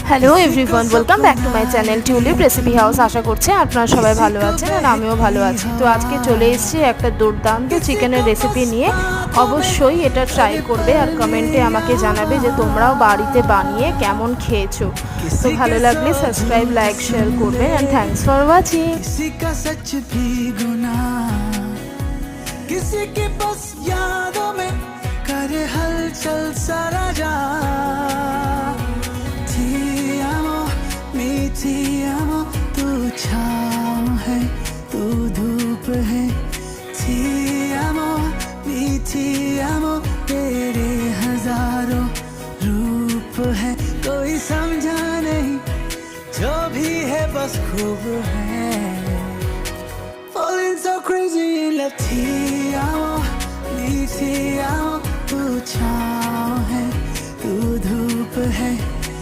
Hello everyone, welcome back to my channel tulip recipe house. আশা করছি আপনারা সবাই ভালো আছেন আর আমিও ভালো আছি। তো আজকে চলে এসেছি একটা দুর্দান্ত চিকেনের রেসিপি নিয়ে। অবশ্যই এটা ট্রাই করবে আর কমেন্টে আমাকে জানাবে যে তোমরাও বাড়িতে বানিয়ে কেমন খেয়েছো। তো ভালো লাগলে সাবস্ক্রাইব, লাইক, শেয়ার করবেন অ্যান্ড থ্যাঙ্কস ফর ওয়াচিং। किसी के बस यादों में करे हलचल सारा जहां। थी आमो मीठी आमो, तू छाँव है तू धूप है। थी आमो मीठी आमो, तेरे हजारों रूप है। कोई समझा नहीं जो भी है बस खूब है। Falling so crazy in love। थी आमो मीठी आमो, तू छाँव है तू धूप है।